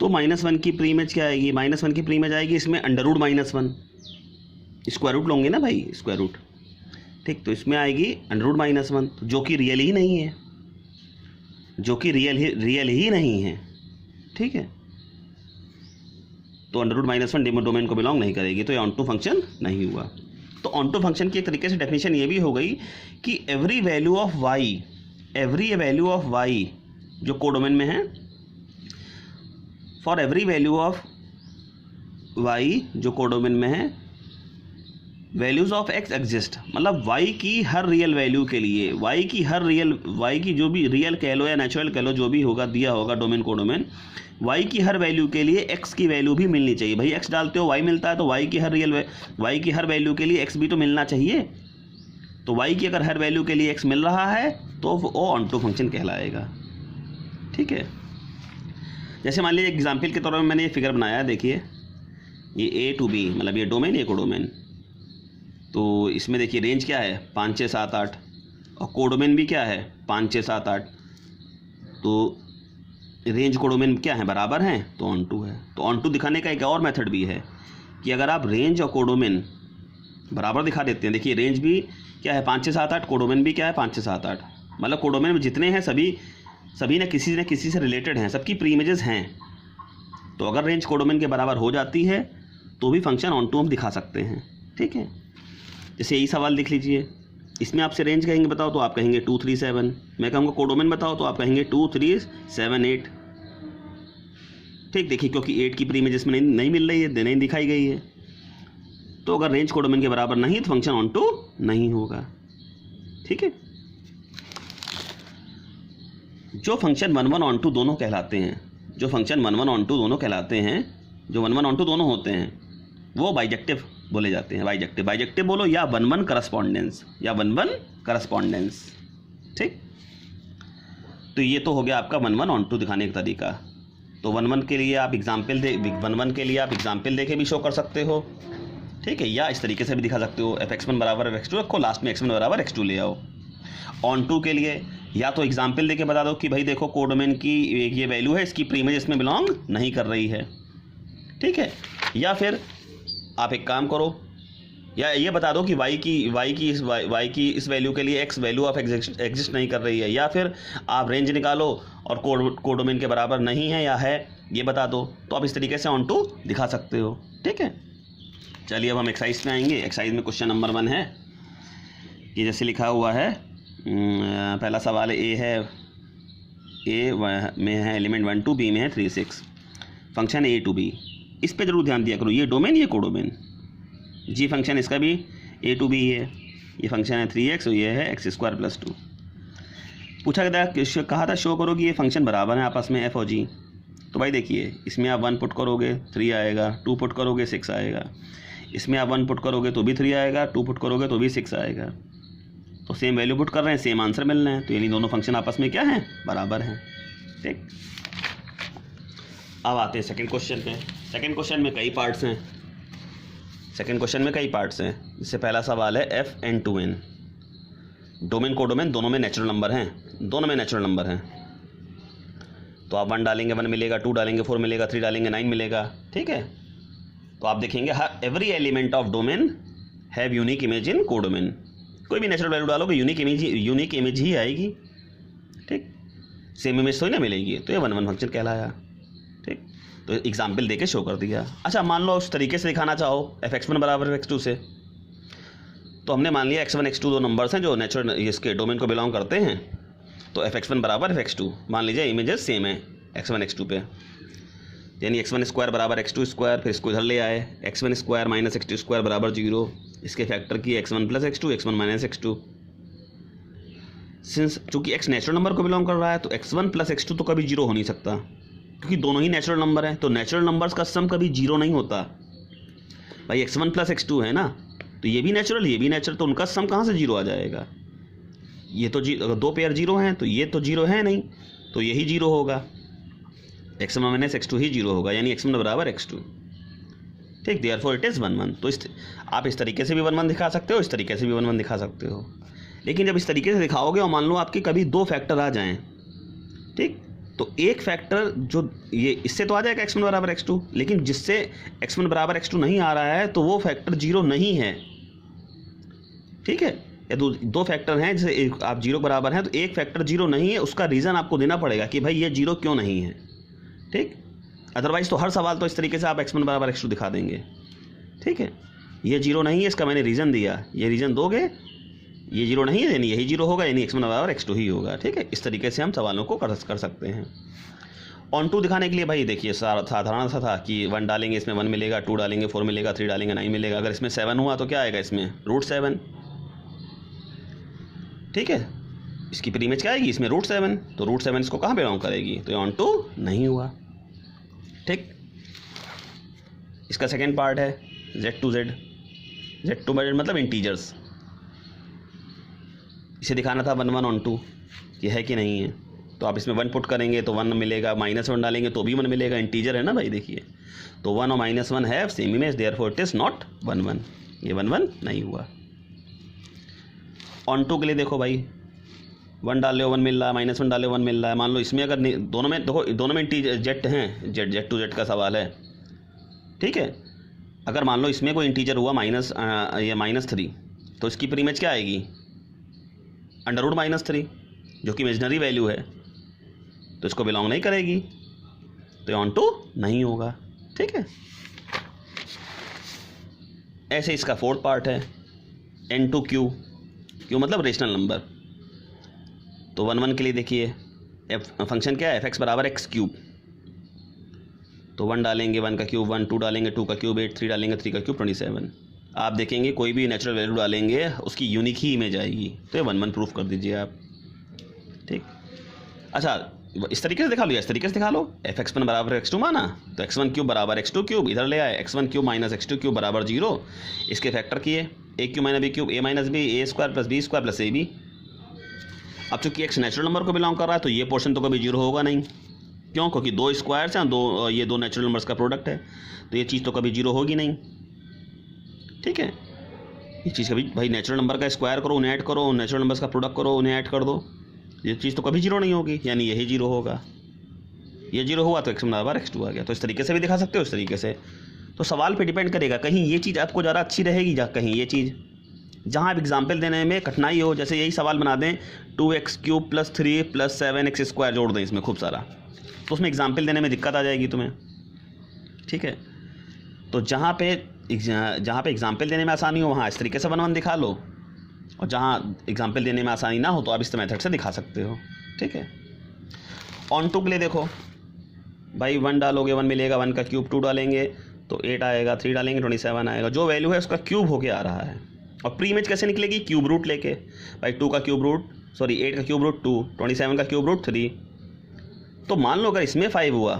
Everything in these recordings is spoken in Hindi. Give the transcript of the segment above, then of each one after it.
तो -1 की प्री इमेज क्या आएगी, -1 की प्री इमेज आएगी इसमें √-1, स्क्वायर रूट लोगे ना भाई, स्क्वायर रूट, ठीक। तो इसमें आएगी √-1, जो कि रियल ही नहीं है, जो कि रियल ही नहीं है, ठीक है। तो √-1 डोमेन को बिलोंग नहीं करेगी, तो ये ऑन टू फंक्शन नहीं हुआ। तो ऑन टू फंक्शन की एक तरीके से डेफिनेशन ये भी हो गई कि एवरी वैल्यू ऑफ वाई जो कोडोमेन में है, for every value of Y जो कोडोमेन में है, वैल्यूज ऑफ एक्स एग्जिस्ट, मतलब वाई की हर रियल वैल्यू के लिए, वाई की जो भी रियल कह लो या नेचुरल कह लो, जो भी होगा दिया होगा डोमेन कोडोमेन, वाई की हर वैल्यू के लिए एक्स की वैल्यू भी मिलनी चाहिए। भाई एक्स डालते हो वाई मिलता है, तो वाई की हर वैल्यू के लिए एक्स भी तो मिलना चाहिए। तो वाई की अगर हर वैल्यू के लिए एक्स मिल रहा है तो वो ऑन टू फंक्शन कहलाएगा, ठीक है। जैसे मान लीजिए एग्जाम्पल के तौर पर मैंने ये फिगर बनाया है, देखिए ये A to B, मतलब ये डोमेन, ये कोडोमेन। तो इसमें देखिए रेंज क्या है 5 6 7 8, और कोडोमेन भी क्या है 5 6 7 8। तो रेंज कोडोमेन क्या है, बराबर हैं, तो ऑन टू है। तो ऑन टू दिखाने का एक और मेथड भी है कि अगर आप रेंज और कोडोमेन बराबर दिखा देते हैं, देखिए रेंज भी क्या है 5 6 7 8, कोडोमेन भी क्या है 5 6 7 8, मतलब कोडोमेन में जितने हैं सभी न किसी से रिलेटेड हैं, सबकी प्री इमेजेस हैं। तो अगर रेंज कोडोमेन के बराबर हो जाती है तो भी फंक्शन ऑन टू हम दिखा सकते हैं, ठीक है। जैसे यही सवाल देख लीजिए, इसमें आपसे रेंज कहेंगे बताओ तो आप कहेंगे 2 3 7, मैं कहूँगा कोडोमेन बताओ तो आप कहेंगे 2 3 7 8, ठीक। देखिए क्योंकि 8 की प्री इमेज इसमें नहीं मिल रही है, नहीं दिखाई गई है। तो अगर रेंज कोडोमेन के बराबर नहीं तो फंक्शन ऑन टू नहीं होगा, ठीक है। जो फंक्शन 1 1 ऑन टू दोनों कहलाते हैं, जो 1 1 ऑन टू दोनों होते हैं, वो बाइजेक्टिव बोले जाते हैं। बाइजेक्टिव बोलो या 1 1 करस्पॉन्डेंस, ठीक। तो ये तो हो गया आपका 1 1 ऑन टू दिखाने का तरीका। तो 1 1 के लिए आप एग्जाम्पल देके भी शो कर सकते हो, ठीक है, या इस तरीके से भी दिखा सकते हो, fx1 बराबर f(x2) रखो, लास्ट में x1 बराबर x2 ले आओ। ऑन टू के लिए या तो एग्जाम्पल देके बता दो कि भाई देखो कोडोमेन की ये वैल्यू है, इसकी प्री इमेज इसमें बिलोंग नहीं कर रही है, ठीक है। या फिर आप एक काम करो, या ये बता दो कि y की इस वैल्यू के लिए x वैल्यू ऑफ एग्जिस्ट नहीं कर रही है, या फिर आप रेंज निकालो और कोडोमेन के बराबर नहीं है या है ये बता दो। तो आप इस तरीके से ऑन टू दिखा सकते हो, ठीक है। चलिए अब हम एक्सरसाइज में आएंगे। एक्सरसाइज में क्वेश्चन नंबर 1 है, ये जैसे लिखा हुआ है, पहला सवाल है A में है एलिमेंट 1 2, B में है 3 6, फंक्शन A to B। इस पे जरूर ध्यान दिया करो, ये डोमेन ये कोडोमेन, जी फंक्शन इसका भी A to B है, ये फंक्शन है 3x और ये है x² + 2। पूछा गया, कहा था शो करो कि ये फंक्शन बराबर है आपस में f और g। तो भाई देखिए इसमें आप 1 पुट करोगे 3 आएगा, 2 पुट करोगे 6 आएगा, इसमें आप 1 पुट करोगे तो भी 3 आएगा, 2 पुट करोगे तो भी 6 आएगा। तो सेम वैल्यू पुट कर रहे हैं, सेम आंसर मिल रहे हैं, तो यानी दोनों फंक्शन आपस में क्या हैं, बराबर हैं, ठीक। अब आते हैं सेकंड क्वेश्चन पे। सेकंड क्वेश्चन में कई पार्ट्स हैं। इससे पहला सवाल है f(n to n), डोमेन कोडोमेन दोनों में नेचुरल नंबर हैं, तो आप 1 डालेंगे 1 मिलेगा, 2 डालेंगे 4 मिलेगा, 3 डालेंगे 9 मिलेगा, ठीक है। तो आप देखेंगे every element of domain have unique image in codomain. कोई भी नेचुरल वैल्यू डालोगे यूनिक इमेज ही आएगी, ठीक, सेम इमेज तो ही ना मिलेगी। तो ये 1 1 फंक्शन कहलाया, ठीक। तो एग्जाम्पल देके शो कर दिया। अच्छा मान लो उस तरीके से दिखाना चाहो fx1 बराबर f(x2) से, तो हमने मान लिया x1 x2 दो नंबर्स हैं जो नेचुरल इसके डोमेन को बिलोंग करते हैं। तो fx1 बराबर f(x2), मान लीजिए इमेजेस सेम है x1 x2 पे, यानी x1² बराबर x2², फिर इसको इधर ले आए, x1² - x2² बराबर 0, इसके फैक्टर की x1 + x2, x1 - x2। Since चूँकि x नेचुरल नंबर को बिलोंग कर रहा है तो x1 + x2 तो कभी 0 हो नहीं सकता, क्योंकि दोनों ही नेचुरल नंबर हैं। तो नेचुरल नंबर्स का सम कभी 0 नहीं होता भाई, x1 + x2 है ना, तो ये भी नेचुरल, तो उनका सम कहाँ से 0 आ जाएगा। ये तो अगर 2 पेयर 0 हैं तो ये तो 0 है नहीं, तो यही 0 होगा, x1 - x2 ही 0 होगा, यानी x1 बराबर x2, ठीक। Therefore it is 1 1। तो आप इस तरीके से भी 1 1 दिखा सकते हो, इस तरीके से भी 1 1 दिखा सकते हो। लेकिन जब इस तरीके से दिखाओगे और मान लो आपके कभी 2 फैक्टर आ जाएं, ठीक, तो एक फैक्टर जो ये इससे तो आ जाएगा x1 बराबर x2, लेकिन जिससे x1 बराबर x2 नहीं आ रहा है तो वो फैक्टर जीरो नहीं है। ठीक है, या दो फैक्टर हैं जैसे आप जीरो बराबर हैं, तो एक फैक्टर जीरो नहीं है, उसका रीज़न आपको देना पड़ेगा कि भाई ये जीरो क्यों नहीं है। ठीक, अदरवाइज़ तो हर सवाल तो इस तरीके से आप x1 बराबर x2 दिखा देंगे। ठीक है, ये जीरो नहीं है, इसका मैंने रीज़न दिया, ये रीज़न दोगे, ये जीरो नहीं है यानी यही जीरो होगा, यानी x1 बराबर x2 ही होगा। ठीक है, इस तरीके से हम सवालों को कर सकते हैं। ऑन टू दिखाने के लिए भाई देखिए साधारण सा था कि 1 डालेंगे इसमें 1 मिलेगा, 2 डालेंगे 4 मिलेगा, 3 डालेंगे 9 मिलेगा। अगर इसमें 7 हुआ तो क्या आएगा, इसमें √7। ठीक है, इसकी प्रीमेज क्या आएगी, इसमें √7, तो √7 इसको कहाँ बिलोंग करेगी, तो ये ऑन टू नहीं हुआ। ठीक, इसका सेकेंड पार्ट है Z to Z मतलब इंटीजर्स। इसे दिखाना था 1 1 ऑन टू ये है कि नहीं है, तो आप इसमें 1 पुट करेंगे तो 1 मिलेगा, -1 डालेंगे तो भी 1 मिलेगा, इंटीजर है ना भाई। देखिए तो 1 और -1 have same image, therefore it is not 1 1, ये 1 1 नहीं हुआ। ऑन टू के लिए देखो भाई 1 डाल लो 1 मिल रहा है, -1 डाले 1 मिल रहा है। मान लो इसमें अगर दोनों में देखो, दोनों में इंटीजर जेट हैं, Z to Z का सवाल है। ठीक है, अगर मान लो इसमें कोई इंटीजर हुआ -3, तो इसकी प्रीमेज क्या आएगी, √-3, जो कि इमेजनरी वैल्यू है, तो इसको बिलोंग नहीं करेगी, तो ऑन टू नहीं होगा। ठीक है, ऐसे इसका फोर्थ पार्ट है N to Q मतलब रेशनल नंबर। तो 1 1 के लिए देखिए फंक्शन क्या है, fx बराबर x3, तो 1 डालेंगे 1 का क्यूब 1, 2 डालेंगे 2 का क्यूब 8, 3 डालेंगे 3 का क्यूब 27। आप देखेंगे कोई भी नेचुरल वैल्यू डालेंगे उसकी यूनिक ही इमेज आएगी, तो ये 1 1 प्रूफ कर दीजिए आप। ठीक, अच्छा इस तरीके से दिखा लो या इस तरीके से दिखा लो, fx1 बराबर x2 माना तो x1 क्यूब बराबर x2 क्यूब इधर ले आए, x1 cube minus x2 cube बराबर 0, इसके फैक्टर किए a cube minus b cube a minus b, a square plus b square plus ab। अब चूंकि x नेचुरल नंबर को बिलोंग कर रहा है तो ये पोर्शन तो कभी 0 होगा नहीं, क्यों, क्योंकि 2 स्क्वायर्स हैं, ये दो नेचुरल नंबर्स का प्रोडक्ट है, तो ये चीज़ तो कभी 0 होगी नहीं। ठीक है, ये चीज़ कभी भाई नेचुरल नंबर का स्क्वायर करो उन्हें ऐड करो, नेचुरल नंबर्स का प्रोडक्ट करो उन्हें ऐड कर दो, ये चीज़ तो कभी 0 नहीं होगी, यानी यही 0 होगा। ये 0 हुआ तो x1 बराबर x2 आ गया। तो इस तरीके से भी दिखा सकते हो, इस तरीके से। तो सवाल पे डिपेंड करेगा, कहीं ये चीज़ आपको ज़्यादा अच्छी रहेगी या कहीं ये चीज़। जहाँ आप एग्जाम्पल देने में कठिनाई हो, जैसे यही सवाल बना दें 2x³ + 3 + 7x² जोड़ दें इसमें खूब सारा, तो उसमें एग्जाम्पल देने में दिक्कत आ जाएगी तुम्हें। ठीक है, तो जहाँ पे एग्जाम्पल देने में आसानी हो वहाँ इस तरीके से 1 1 दिखा लो, और जहाँ एग्जाम्पल देने में आसानी ना हो तो आप इस मेथड से दिखा सकते हो। ठीक है, ऑन टू के लिए देखो भाई 1 डालोगे 1 मिलेगा, 1 का क्यूब 2 डालेंगे तो 8 आएगा, 3 डालेंगे 27 आएगा, जो वैल्यू है उसका क्यूब होके आ रहा है। और प्री इमेज कैसे निकलेगी, क्यूब रूट लेके, भाई 8 का क्यूब रूट 2, 27 का क्यूब रूट 3। तो मान लो अगर इसमें 5 हुआ,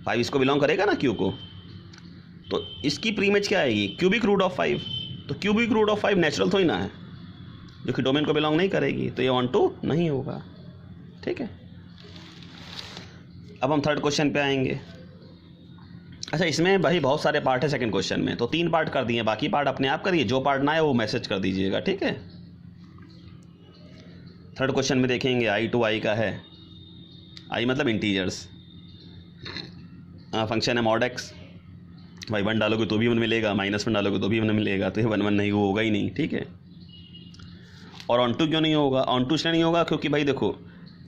5 इसको बिलोंग करेगा ना क्यू को, तो इसकी प्री इमेज क्या आएगी, क्यूबिक रूट ऑफ 5। तो क्यूबिक रूट ऑफ 5 नेचुरल तो ही ना है, जो कि डोमेन को बिलोंग नहीं करेगी, तो ये ऑन टू नहीं होगा। ठीक है, अब हम थर्ड क्वेश्चन पे आएंगे। अच्छा, इसमें भाई बहुत सारे पार्ट है सेकंड क्वेश्चन में, तो 3 पार्ट कर दिए, बाकी पार्ट अपने आप करिए, जो पार्ट ना है वो मैसेज कर दीजिएगा। ठीक है, थर्ड क्वेश्चन में देखेंगे i to i का है, i मतलब इंटीजर्स, फंक्शन है mod x, भाई 1 डालोगे तो भी 1 मिलेगा, -1 डालोगे तो भी 1 मिलेगा, तो ये 1 1 नहीं होगा ही नहीं। ठीक है, और ऑन टू क्यों नहीं होगा, ऑन टू इसलिए नहीं होगा क्योंकि भाई देखो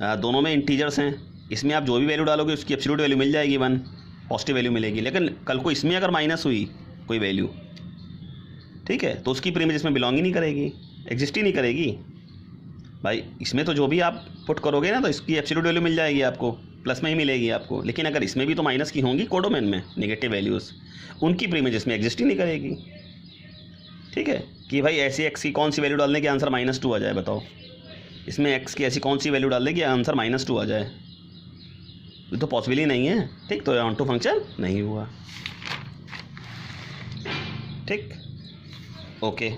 दोनों में इंटीजर्स हैं, इसमें आप जो भी वैल्यू डालोगे उसकी एब्सोल्यूट वैल्यू मिल जाएगी, 1 पॉजिटिव वैल्यू मिलेगी, लेकिन कल को इसमें अगर माइनस हुई कोई वैल्यू, ठीक है, तो उसकी प्रीमिज इसमें बिलोंग ही नहीं करेगी, एग्जिस्ट ही नहीं करेगी। भाई इसमें तो जो भी आप पुट करोगे ना तो इसकी एब्सोल्यूट वैल्यू मिल जाएगी आपको, प्लस में ही मिलेगी आपको, लेकिन अगर इसमें भी तो माइनस की होंगी कोडोमेन में नेगेटिव वैल्यूज़, उनकी प्रीमिज इसमें एग्जिस्ट ही नहीं करेगी। ठीक है, कि भाई ऐसी एक्स की कौन सी वैल्यू डालने के आंसर -2 आ जाए, बताओ, इसमें एक्स की ऐसी कौन सी वैल्यू डालने की आंसर -2 आ जाए, ये तो पॉसिबल ही नहीं है। ठीक, तो ऑन टू फंक्शन नहीं हुआ। ठीक, ओके।